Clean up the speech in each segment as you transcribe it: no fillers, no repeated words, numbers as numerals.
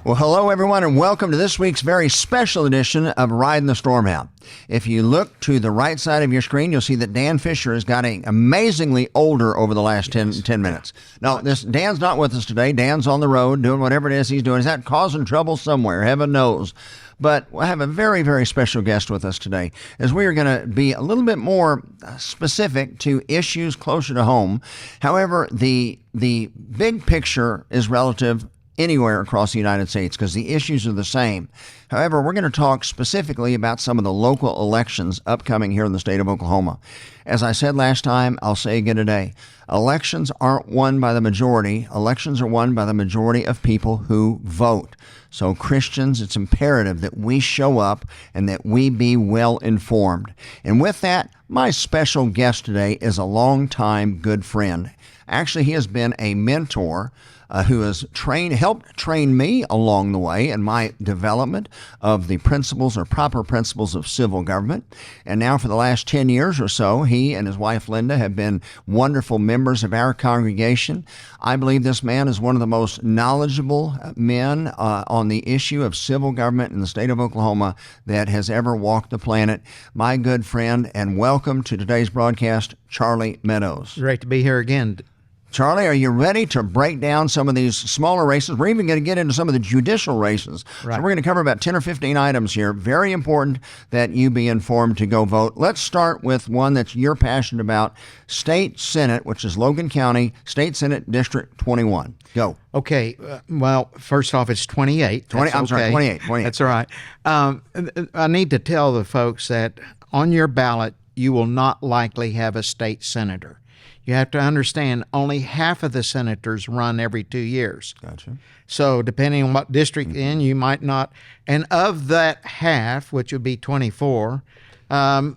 Well, hello, everyone, and welcome to this week's very special edition of Ridin the Stormhound. If you look to the right side of your screen, you'll see that Dan Fisher is getting amazingly older over the last 10 minutes. No, Dan's not with us today. Dan's on the road doing whatever it is he's doing. Is that causing trouble somewhere? Heaven knows. But I have a very, very special guest with us today, as we are going to be a little bit more specific to issues closer to home. However, the big picture is relative anywhere across the United States because the issues are the same. However, we're going to talk specifically about some of the local elections upcoming here in the state of Oklahoma. As I said last time, I'll say again today, elections aren't won by the majority. Elections are won by the majority of people who vote. So Christians, it's imperative that we show up and that we be well informed. And with that, my special guest today is a longtime good friend. Actually, he has been a mentor who has helped train me along the way in my development of the principles or proper principles of civil government. And now for the last 10 years or so, he and his wife Linda have been wonderful members of our congregation. I believe this man is one of the most knowledgeable men on the issue of civil government in the state of Oklahoma that has ever walked the planet. My good friend, and welcome to today's broadcast, Charlie Meadows. Great to be here again. Charlie, are you ready to break down some of these smaller races? We're even going to get into some of the judicial races. Right. So we're going to cover about 10 or 15 items here. Very important that you be informed to go vote. Let's start with one that you're passionate about, State Senate, which is Logan County, State Senate District 21. Go. Okay. Well, first off, it's 28. 28. That's all right. I need to tell the folks that on your ballot, you will not likely have a state senator. You have to understand only half of the senators run every 2 years. Gotcha. So depending on what district in, you might not. And of that half, which would be 24,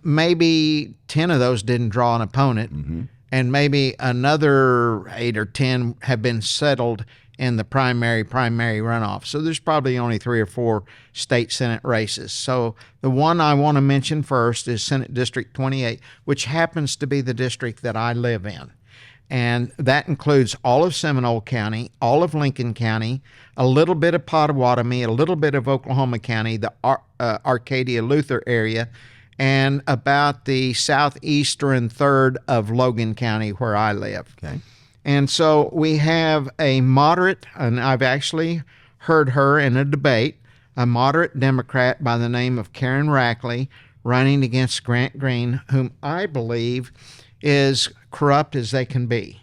maybe 10 of those didn't draw an opponent, and maybe another 8 or 10 have been settled in the primary runoff. So there's probably only 3 or 4 state Senate races. So the one I want to mention first is Senate District 28, which happens to be the district that I live in. And that includes all of Seminole County, all of Lincoln County, a little bit of Pottawatomie, a little bit of Oklahoma County, the Arcadia-Luther area, and about the southeastern third of Logan County where I live. Okay. And so we have a moderate, and I've actually heard her in a debate, a moderate Democrat by the name of Karen Rackley running against Grant Green, whom I believe is corrupt as they can be,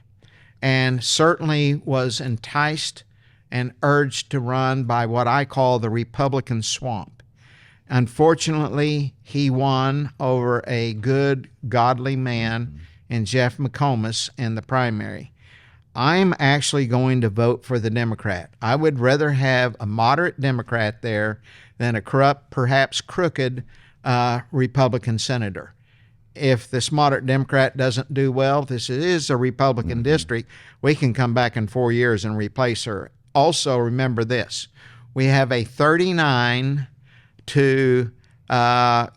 and certainly was enticed and urged to run by what I call the Republican swamp. Unfortunately, he won over a good, godly man in Jeff McComas in the primary. I'm actually going to vote for the Democrat. I would rather have a moderate Democrat there than a corrupt, perhaps crooked Republican senator. If this moderate Democrat doesn't do well, this is a Republican district, we can come back in 4 years and replace her. Also, remember this. We have a 39 to 9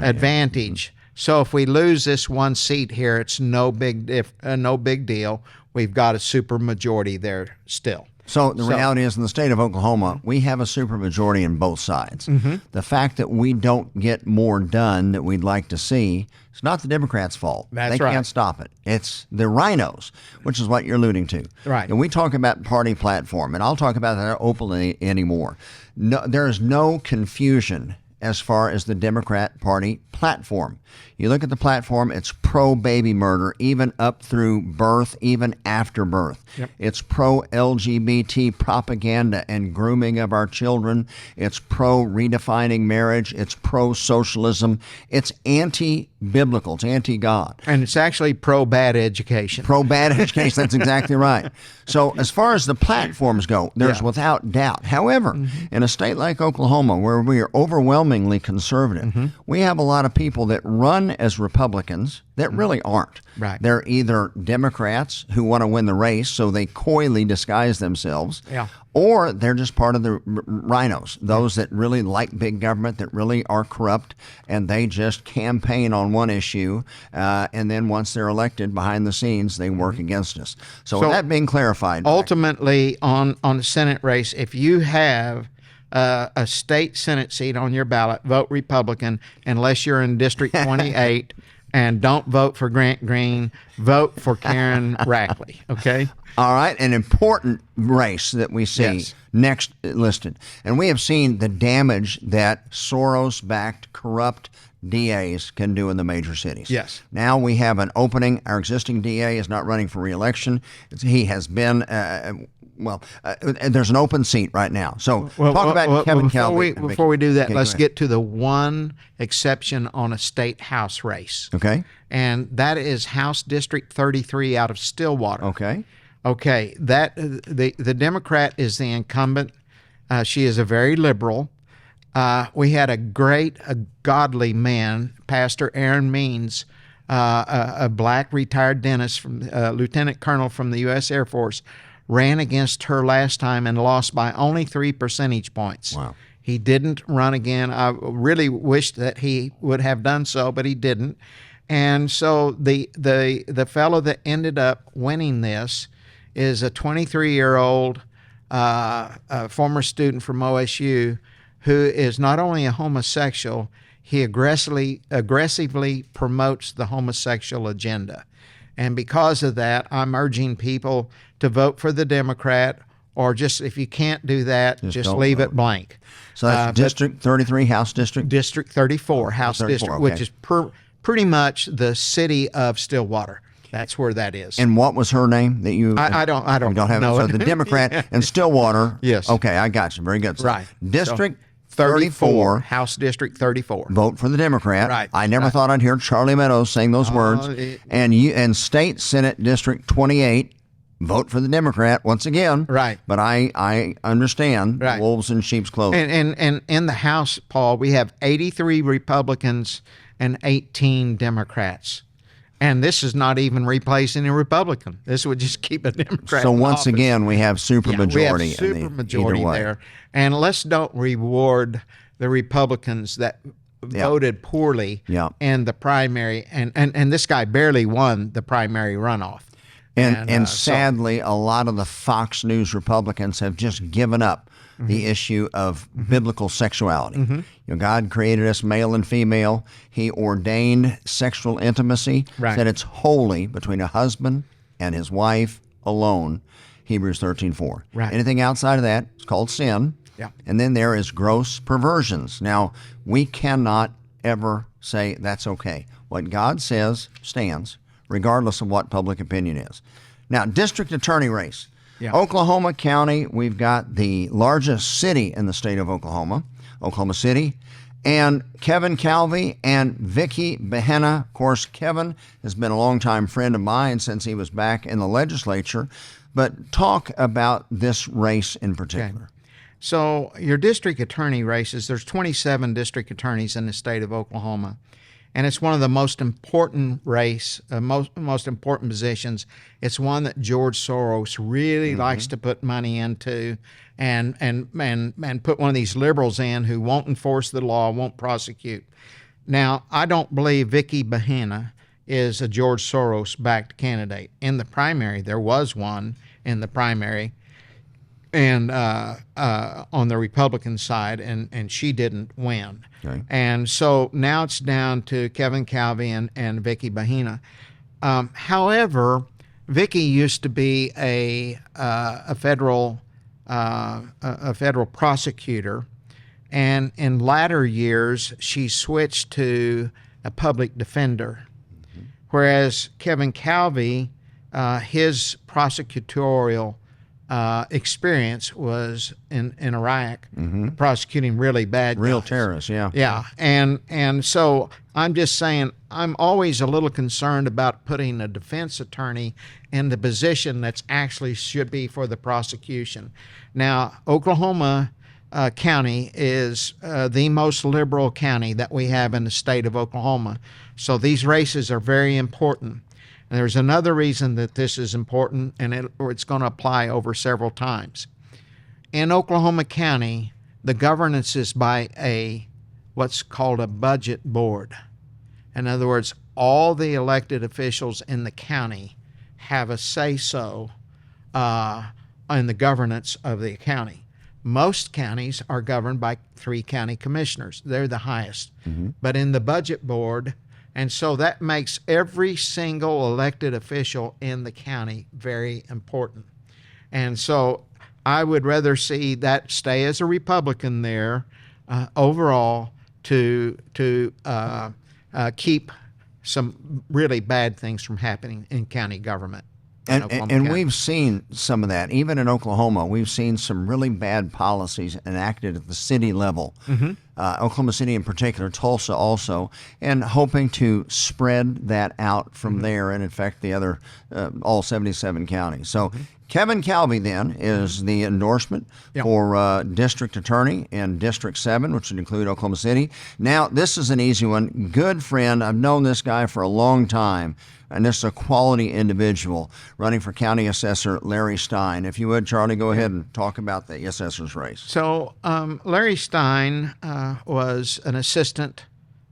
advantage. So if we lose this one seat here, it's no big deal. We've got a supermajority there still. So the reality is, in the state of Oklahoma, we have a supermajority in both sides. The fact that we don't get more done that we'd like to see, it's not the Democrats' fault. They can't stop it. It's the rhinos, which is what you're alluding to. Right. And we talk about party platform, and I'll talk about that openly anymore. No, there is no confusion as far as the Democrat Party platform. You look at the platform, it's pro-baby murder, even up through birth, even after birth. Yep. It's pro-LGBT propaganda and grooming of our children. It's pro-redefining marriage. It's pro-socialism. It's anti-biblical. It's anti-God. And it's actually pro-bad education. Pro-bad education. That's exactly right. So as far as the platforms go, there's without doubt. However, in a state like Oklahoma, where we are overwhelmingly conservative, we have a lot of people that run as Republicans that really aren't. Right. They're either Democrats who want to win the race, so they coyly disguise themselves, Yeah. or they're just part of the rhinos, those that really like big government, that really are corrupt, and they just campaign on one issue, and then once they're elected, behind the scenes, they work against us. So with that being clarified, Ultimately, on the Senate race, if you have a state Senate seat on your ballot, vote Republican unless you're in District 28, and don't vote for Grant Green. Vote for Karen Rackley. Okay. all right, an important race that we see Yes. next listed. And we have seen the damage that Soros-backed corrupt DAs can do in the major cities. Yes. Now we have an opening. Our existing DA is not running for re-election. He has been, there's an open seat right now. So talk about Kevin Calvi. Before we do that, Okay, let's go ahead. get to the one exception on a state House race. Okay. And that is House District 33 out of Stillwater. Okay. Okay, that the Democrat is the incumbent. She is a very liberal. We had a godly man, Pastor Aaron Means, a black retired dentist, from lieutenant colonel from the U.S. Air Force, ran against her last time and lost by only 3 percentage points. Wow. He didn't run again. I really wished that he would have done so, but he didn't. And so the fellow that ended up winning this is a 23-year-old former student from OSU who is not only a homosexual, he aggressively promotes the homosexual agenda. And because of that, I'm urging people to vote for the Democrat, or just, if you can't do that, just don't leave vote. it blank. So that's District 33, House District? District 34, House 34, District, okay. which is pretty much the city of Stillwater. That's where that is. And what was her name that you? I don't You don't have know it. So it. the Democrat and Stillwater. Yes. Okay, I got you. Very good. So Right. District 34. House District 34. Vote for the Democrat. Right, I never right. thought I'd hear Charlie Meadows saying those words. And State Senate District 28. Vote for the Democrat once again. Right. But I understand Right. wolves in sheep's clothing. And in the House, Paul, we have 83 Republicans and 18 Democrats. And this is not even replacing a Republican. This would just keep a Democrat. So in once office. again, we have Yeah, supermajority. we have either supermajority way. there. And let's don't reward the Republicans that voted poorly Yeah. in the primary. And this guy barely won the primary runoff. And so- sadly, a lot of the Fox News Republicans have just given up the issue of biblical sexuality. You know, God created us male and female. He ordained sexual intimacy, Right. said it's holy between a husband and his wife alone. Hebrews 13:4. Right. Anything outside of that is called sin. Yeah. And then there is gross perversions. Now, we cannot ever say that's okay. What God says stands, regardless of what public opinion is. Now, district attorney race. Yeah. Oklahoma County, we've got the largest city in the state of Oklahoma, Oklahoma City, and Kevin Calvi and Vicky Behenna. Of course, Kevin has been a longtime friend of mine since he was back in the legislature. But talk about this race in particular. So your district attorney races, there's 27 district attorneys in the state of Oklahoma. And it's one of the most important most important positions. It's one that George Soros really likes to put money into, and put one of these liberals in who won't enforce the law, won't prosecute. Now, I don't believe Vicky Behenna is a George Soros-backed candidate. In the primary, there was one in the primary, and on the Republican side, and she didn't win. Okay. And so now it's down to Kevin Calvi and Vicky Behenna. However, Vicky used to be a federal prosecutor, and in latter years she switched to a public defender. Whereas Kevin Calvi, his prosecutorial experience was in Iraq, prosecuting really bad Real guys. terrorists, yeah. Yeah, and so I'm just saying, I'm always a little concerned about putting a defense attorney in the position that's actually should be for the prosecution. Now, Oklahoma County is the most liberal county that we have in the state of Oklahoma. So these races are very important. And there's another reason that this is important, and it's going to apply over several times. In Oklahoma County, the governance is by what's called a budget board. In other words, all the elected officials in the county have a say-so in the governance of the county. Most counties are governed by 3 county commissioners. They're the highest. But in the budget board, and so that makes every single elected official in the county very important. And so I would rather see that stay as a Republican there overall to keep some really bad things from happening in county government. And we've seen some of that. Even in Oklahoma, we've seen some really bad policies enacted at the city level. Oklahoma City in particular, Tulsa also, and hoping to spread that out from there and affect the other, all 77 counties. So Kevin Calvi then is the endorsement for District Attorney in District 7, which would include Oklahoma City. Now, this is an easy one. Good friend. I've known this guy for a long time. And this is a quality individual running for County Assessor Larry Stein. If you would, Charlie, go ahead and talk about the assessor's race. So Larry Stein was an assistant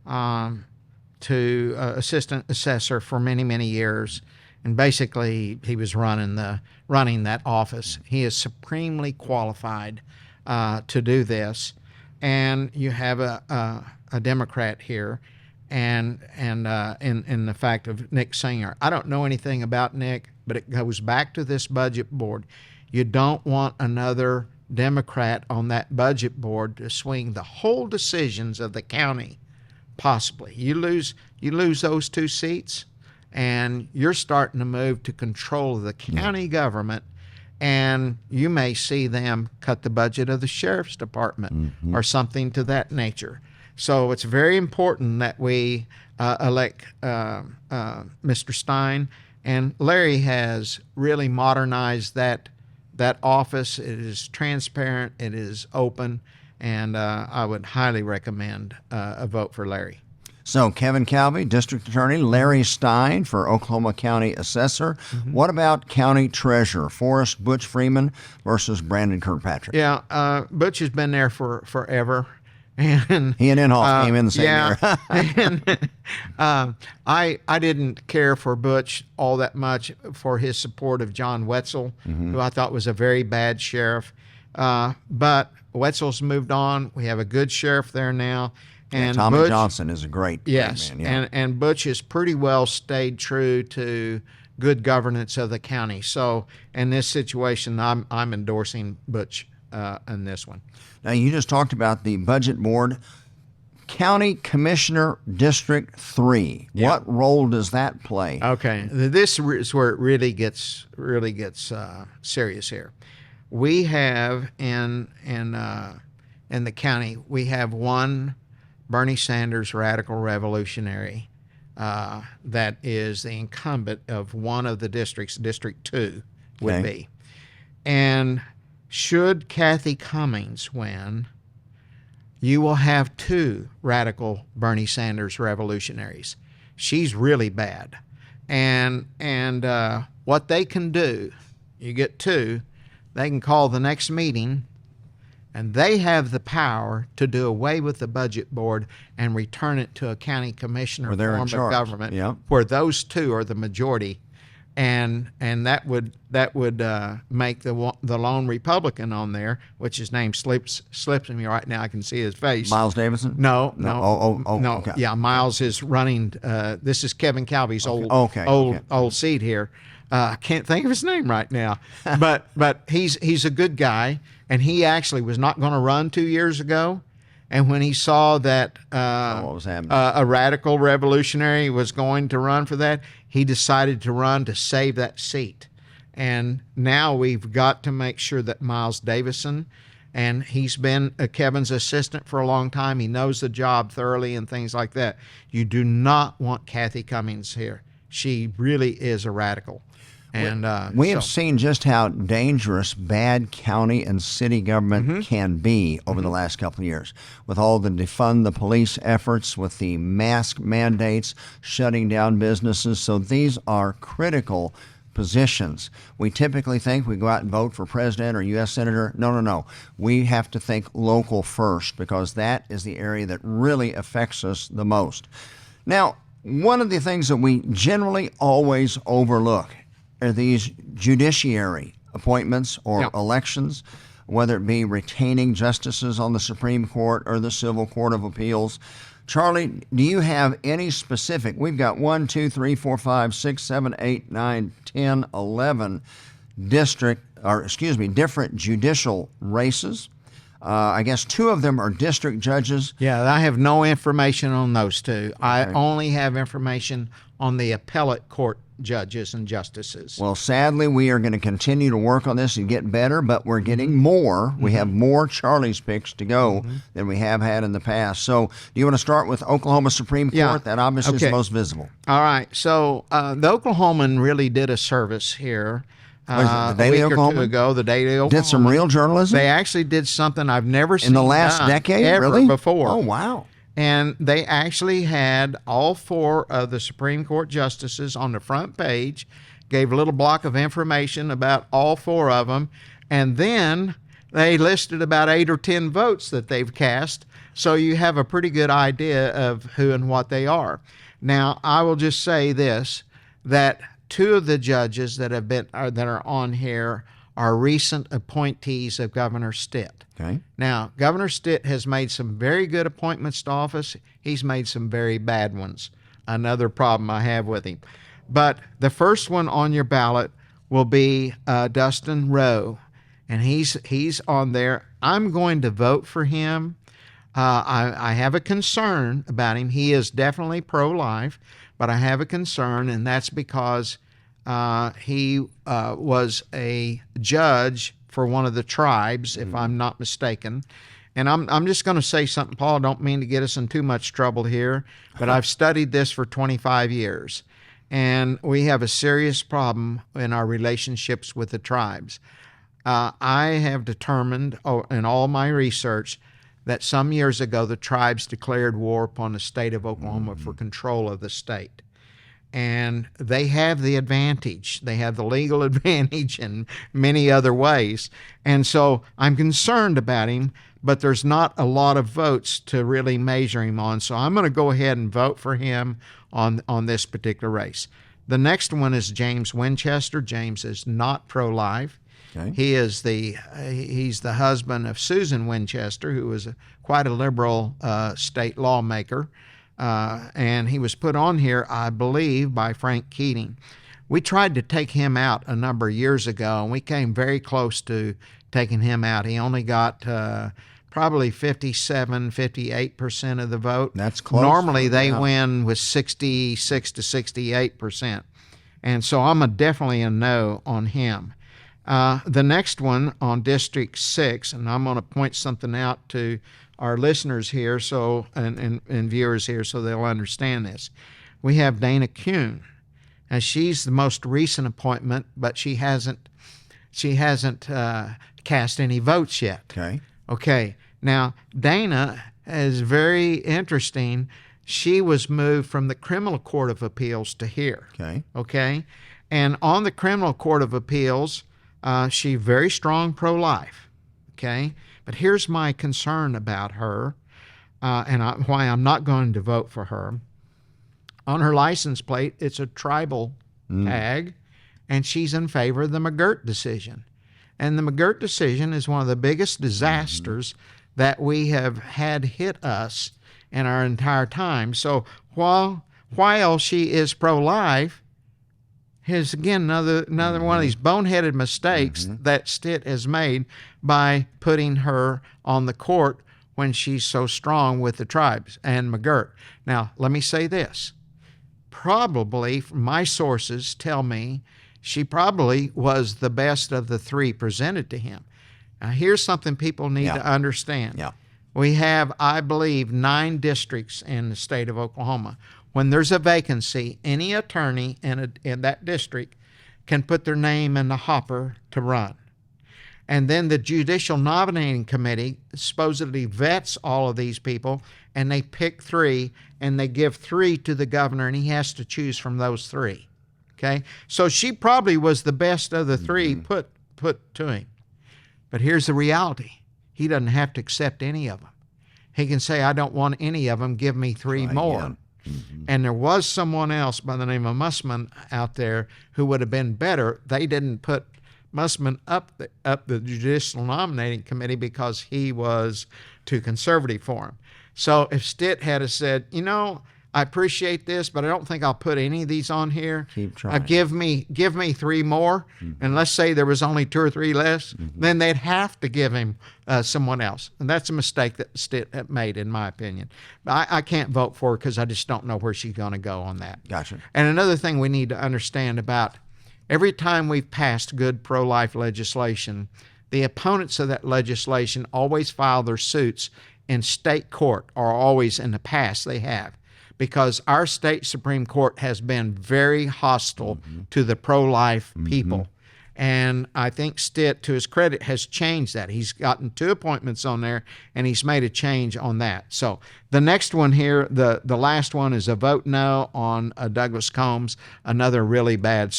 to assistant assessor for many, many years. And basically, he was running that office. He is supremely qualified to do this. And you have a Democrat here. And in the fact of Nick Singer. I don't know anything about Nick, but it goes back to this budget board. You don't want another Democrat on that budget board to swing the whole decisions of the county, possibly. You lose those 2 seats, and you're starting to move to control the county government, and you may see them cut the budget of the sheriff's department or something to that nature. So it's very important that we elect Mr. Stein, and Larry has really modernized that office. It is transparent, it is open, and I would highly recommend a vote for Larry. So Kevin Calvi, District Attorney, Larry Stein for Oklahoma County Assessor. What about County Treasurer, Forrest Butch Freeman versus Brandon Kirkpatrick? Yeah, Butch has been there forever. And he and Inhofe came in the same year. And I didn't care for Butch all that much for his support of John Wetzel, who I thought was a very bad sheriff. But Wetzel's moved on. We have a good sheriff there now. And Tommy Butch, Johnson is a great man. Yeah. And Butch has pretty well stayed true to good governance of the county. So in this situation, I'm endorsing Butch in this one. Now, you just talked about the budget board. County Commissioner District 3. Yeah. What role does that play? Okay, this is where it really gets serious here. We have in the county, we have one Bernie Sanders radical revolutionary that is the incumbent of one of the districts, District 2 would be. And should Kathy Cummings win, you will have 2 radical Bernie Sanders revolutionaries. She's really bad. And what they can do, you get 2, they can call the next meeting, and they have the power to do away with the budget board and return it to a county commissioner form of government, where those 2 are the majority. And that would make the lone Republican on there, which his name slips me right now. I can see his face. Miles Davison? No. No. Okay. Yeah, Miles is running. This is Kevin Calvi's old seat here. I can't think of his name right now, but he's a good guy, and he actually was not going to run 2 years ago. And when he saw that what was happening? A radical revolutionary was going to run for that, he decided to run to save that seat. And now we've got to make sure that Miles Davison, and he's been Kevin's assistant for a long time. He knows the job thoroughly and things like that. You do not want Kathy Cummings here. She really is a radical. And we have seen just how dangerous bad county and city government can be over the last couple of years, with all the defund the police efforts, with the mask mandates, shutting down businesses. So these are critical positions. We typically think we go out and vote for president or U.S. senator. No, no, no. We have to think local first, because that is the area that really affects us the most. Now, one of the things that we generally always overlook are these judiciary appointments or elections, whether it be retaining justices on the Supreme Court or the Civil Court of Appeals. Charlie, do you have any specific? We've got 1, 2, 3, 4, 5, 6, 7, 8, 9, 10, 11 different judicial races. I guess 2 of them are district judges. Yeah, I have no information on those 2. Okay. I only have information on the appellate court judges and justices. Well, sadly, we are going to continue to work on this and get better, but we're getting more. We have more Charlie's picks to go than we have had in the past. So do you want to start with Oklahoma Supreme Court? Yeah. That obviously is the most visible. All right. So the Oklahoman really did a service here. The Daily a week Oklahoman? Or 2 ago, the Daily Oklahoman Did some real journalism? They actually did something I've never seen in the last decade, ever really? before. Oh, wow. And they actually had all 4 of the Supreme Court justices on the front page, gave a little block of information about all 4 of them, and then they listed about 8 or 10 votes that they've cast, so you have a pretty good idea of who and what they are. Now, I will just say this, that 2 of the judges that are on here are recent appointees of Governor Stitt. Okay. Now, Governor Stitt has made some very good appointments to office. He's made some very bad ones. Another problem I have with him. But the first one on your ballot will be Dustin Rowe, and he's on there. I'm going to vote for him. I have a concern about him. He is definitely pro-life, but I have a concern, and that's because he was a judge for one of the tribes, if I'm not mistaken. And I'm just going to say something, Paul. I don't mean to get us in too much trouble here, but I've studied this for 25 years, and we have a serious problem in our relationships with the tribes. I have determined in all my research that some years ago the tribes declared war upon the state of Oklahoma for control of the state. And they have the advantage. They have the legal advantage in many other ways. And so I'm concerned about him, but there's not a lot of votes to really measure him on. So I'm going to go ahead and vote for him on this particular race. The next one is James Winchester. James is not pro-life. Okay. He's the husband of Susan Winchester, who was quite a liberal state lawmaker. And he was put on here, I believe, by Frank Keating. We tried to take him out a number of years ago, and we came very close to taking him out. He only got probably 57, 58% of the vote. That's close. Normally, they win with 66 to 68%. And so I'm definitely a no on him. The next one on District 6, and I'm going to point something out to our listeners here and viewers here so they'll understand this. We have Dana Kuhn. Now, she's the most recent appointment, but she hasn't cast any votes yet. Okay. Now, Dana is very interesting. She was moved from the Criminal Court of Appeals to here. Okay. And on the Criminal Court of Appeals, she's very strong pro-life. Okay. But here's my concern about her, and why I'm not going to vote for her. On her license plate, it's a tribal tag, and she's in favor of the McGirt decision. And the McGirt decision is one of the biggest disasters that we have had hit us in our entire time. So while she is pro-life, here's again another one of these boneheaded mistakes that Stitt has made by putting her on the court when she's so strong with the tribes and McGirt. Now, let me say this. Probably, my sources tell me, she probably was the best of the 3 presented to him. Now, here's something people need to understand. We have, I believe, 9 districts in the state of Oklahoma. When there's a vacancy, any attorney in that district can put their name in the hopper to run. And then the Judicial Nominating Committee supposedly vets all of these people, and they pick 3, and they give 3 to the governor, and he has to choose from those 3. Okay? So she probably was the best of the 3 put to him. But here's the reality. He doesn't have to accept any of them. He can say, I don't want any of them, give me 3 more. Yeah. And there was someone else by the name of Mussman out there who would have been better. They didn't put Mussman up the Judicial Nominating Committee because he was too conservative for him. So if Stitt had said, I appreciate this, but I don't think I'll put any of these on here. Keep trying. Give me 3 more, and let's say there was only 2 or 3 less, then they'd have to give him someone else. And that's a mistake that Stitt made, in my opinion. I can't vote for her because I just don't know where she's going to go on that. Gotcha. And another thing we need to understand about every time we've passed good pro-life legislation, the opponents of that legislation always file their suits in state court, or always in the past they have, because our state Supreme Court has been very hostile to the pro-life people. And I think Stitt, to his credit, has changed that. He's gotten 2 appointments on there, and he's made a change on that. So the next one here, the last one, is a vote no on Douglas Combs, another really bad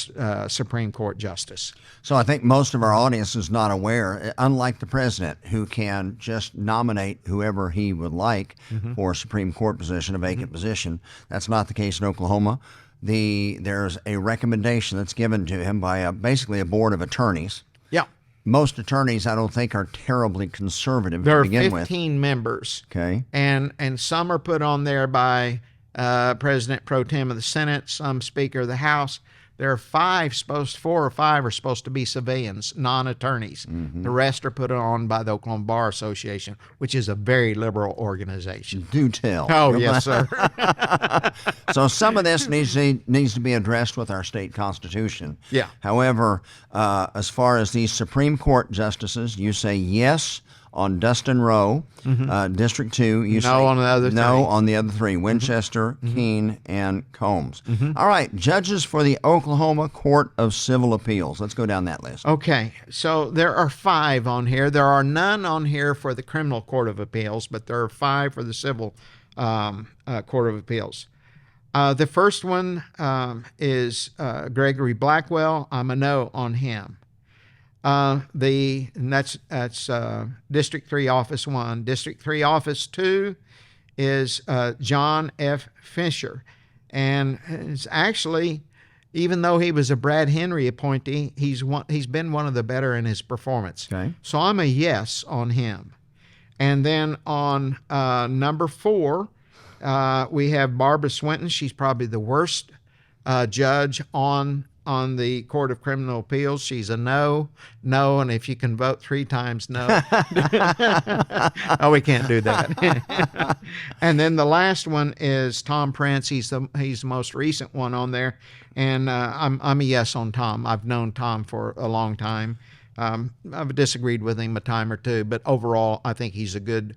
Supreme Court justice. So I think most of our audience is not aware, unlike the president, who can just nominate whoever he would like for a Supreme Court position, a vacant position. That's not the case in Oklahoma. There's a recommendation that's given to him by basically a board of attorneys. Yeah. Most attorneys, I don't think, are terribly conservative There to are begin with. 15 members. Okay. And some are put on there by President Pro Tem of the Senate, some Speaker of the House. There are 4 or 5 are supposed to be civilians, non-attorneys. The rest are put on by the Oklahoma Bar Association, which is a very liberal organization. Do tell. Oh, yes, sir. So some of this needs to be addressed with our state constitution. Yeah. However, as far as these Supreme Court justices, you say yes on Dustin Rowe, District 2. You say on the other 3. No on the other 3, Winchester, Keene, and Combs. All right, judges for the Oklahoma Court of Civil Appeals. Let's go down that list. Okay, so there are 5 on here. There are none on here for the Criminal Court of Appeals, but there are 5 for the Civil Court of Appeals. The first one is Gregory Blackwell. I'm a no on him. And that's District 3, Office 1. District 3, Office 2 is John F. Fisher. And it's actually, even though he was a Brad Henry appointee, he's been one of the better in his performance. Okay. So I'm a yes on him. And then on number 4, we have Barbara Swinton. She's probably the worst judge on the Court of Criminal Appeals. She's a no, and if you can vote 3 times no. Oh, we can't do that. And then the last one is Tom Prince. He's the most recent one on there, and I'm a yes on Tom. I've known Tom for a long time. I've disagreed with him a time or 2, but overall, I think he's a good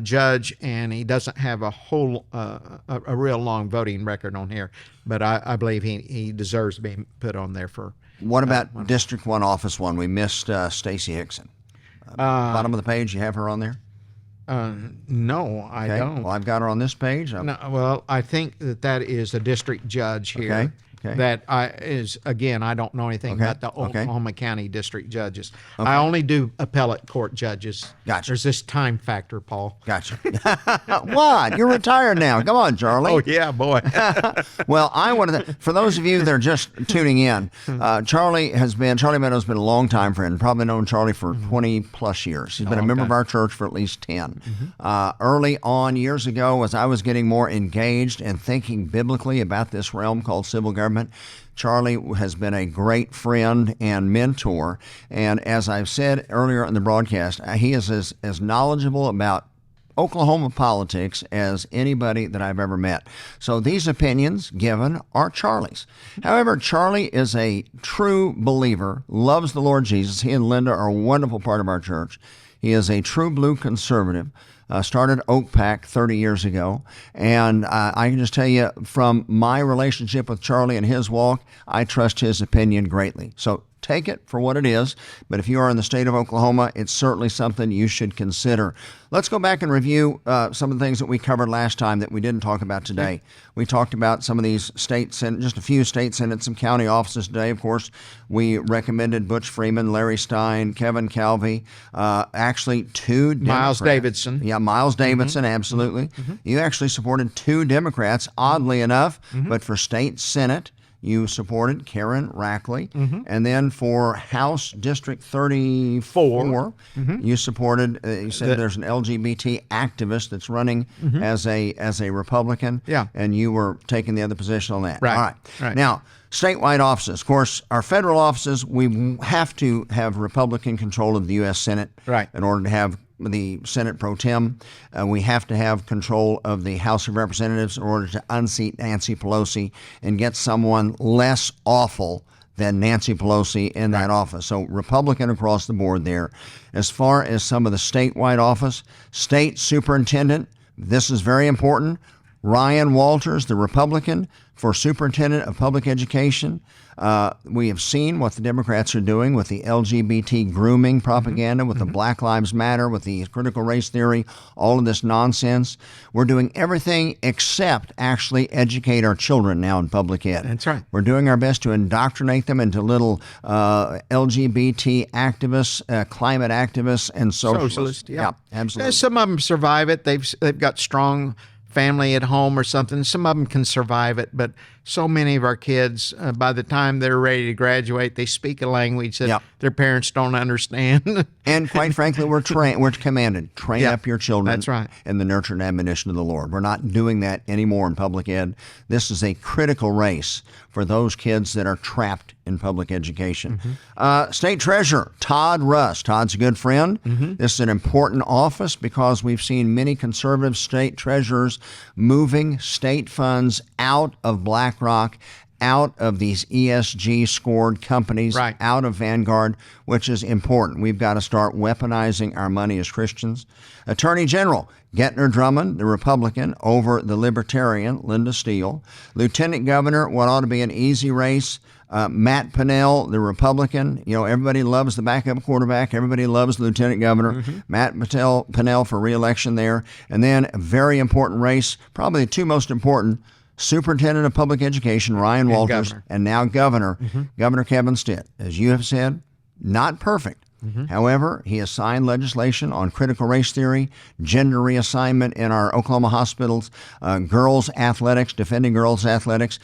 judge, and he doesn't have a real long voting record on here, but I believe he deserves to be put on there for. What about District 1, Office 1? We missed Stacey Hickson. Bottom of the page, you have her on there? No, I don't. Well, I've got her on this page. No, well, I think that is a district judge here. Okay. That again, I don't know anything about the Oklahoma County district judges. I only do appellate court judges. Gotcha. There's this time factor, Paul. Gotcha. What? You're retired now. Come on, Charlie. Oh, yeah, boy. Well, I want to, for those of you that are just tuning in, Charlie Meadows has been a long-time friend, probably known Charlie for 20 plus years. He's been a member of our church for at least 10. Early on, years ago, as I was getting more engaged and thinking biblically about this realm called civil government, Charlie has been a great friend and mentor. And as I've said earlier in the broadcast, he is as knowledgeable about Oklahoma politics as anybody that I've ever met. So these opinions given are Charlie's. However, Charlie is a true believer, loves the Lord Jesus. He and Linda are a wonderful part of our church. He is a true blue conservative. started Oak Pack 30 years ago. And I can just tell you from my relationship with Charlie and his walk, I trust his opinion greatly. So take it for what it is. But if you are in the state of Oklahoma, it's certainly something you should consider. Let's go back and review some of the things that we covered last time that we didn't talk about today. We talked about some of these state senate, just a few state senates, some county offices today. Of course, we recommended Butch Freeman, Larry Stein, Kevin Calvi, actually two Democrats. Miles Davidson. Yeah, Miles Davidson, absolutely. You actually supported two Democrats, oddly enough, but for state senate, you supported Karen Rackley. And then for House District 34, you supported, you said there's an LGBT activist that's running as a Republican. Yeah. And you were taking the other position on that. Right. All right. Right. Now, statewide offices. Of course, our federal offices, we have to have Republican control of the U.S. Senate Right. in order to have the Senate pro tem. We have to have control of the House of Representatives in order to unseat Nancy Pelosi and get someone less awful than Nancy Pelosi in that office. So Republican across the board there. As far as some of the statewide office, state superintendent, this is very important. Ryan Walters, the Republican, for superintendent of public education. We have seen what the Democrats are doing with the LGBT grooming propaganda, with the Black Lives Matter, with the critical race theory, all of this nonsense. We're doing everything except actually educate our children now in public ed. That's right. We're doing our best to indoctrinate them into little LGBT activists, climate activists, and socialists. Yeah, absolutely. Some of them survive it. They've got strong family at home or something. Some of them can survive it, but so many of our kids, by the time they're ready to graduate, they speak a language that their parents don't understand. And quite frankly, we're commanded, train up your children. That's right. In the nurture and admonition of the Lord. We're not doing that anymore in public ed. This is a critical race for those kids that are trapped in public education. State Treasurer, Todd Russ. Todd's a good friend. This is an important office because we've seen many conservative state treasurers moving state funds out of BlackRock, out of these ESG scored companies, out of Vanguard, which is important. We've got to start weaponizing our money as Christians. Attorney General Gettner Drummond, the Republican, over the Libertarian, Linda Steele. Lieutenant Governor, what ought to be an easy race, Matt Pinnell, the Republican. You know, everybody loves the backup quarterback. Everybody loves the Lieutenant Governor. Matt Pinnell for re-election there. And then a very important race, probably the two most important, Superintendent of Public Education, Ryan Walters, and now Governor, Governor Kevin Stitt. As you have said, not perfect. However, he has signed legislation on critical race theory, gender reassignment in our Oklahoma hospitals, girls athletics, defending girls athletics.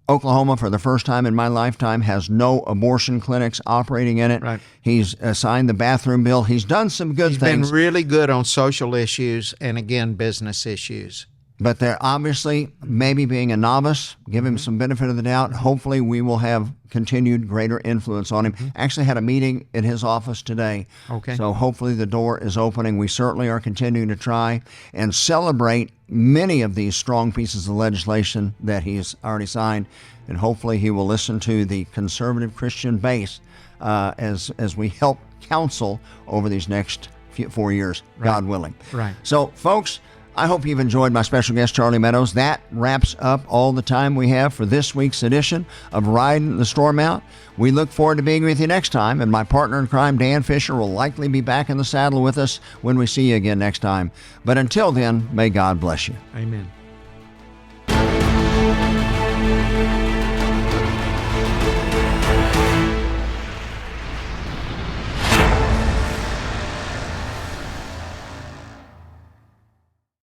Oklahoma, for the first time in my lifetime, has no abortion clinics operating in it. He's signed the bathroom bill. He's done some good things. He's been really good on social issues and, again, business issues. But they're obviously, maybe being a novice, give him some benefit of the doubt. Hopefully we will have continued greater influence on him. Actually had a meeting in his office today. So hopefully the door is opening. We certainly are continuing to try and celebrate many of these strong pieces of legislation that he's already signed. And hopefully he will listen to the conservative Christian base as we help counsel over these next 4 years, God willing. So, folks, I hope you've enjoyed my special guest, Charlie Meadows. That wraps up all the time we have for this week's edition of Ridin the Storm Out. We look forward to being with you next time, and my partner in crime, Dan Fisher, will likely be back in the saddle with us when we see you again next time. But until then, may God bless you. Amen.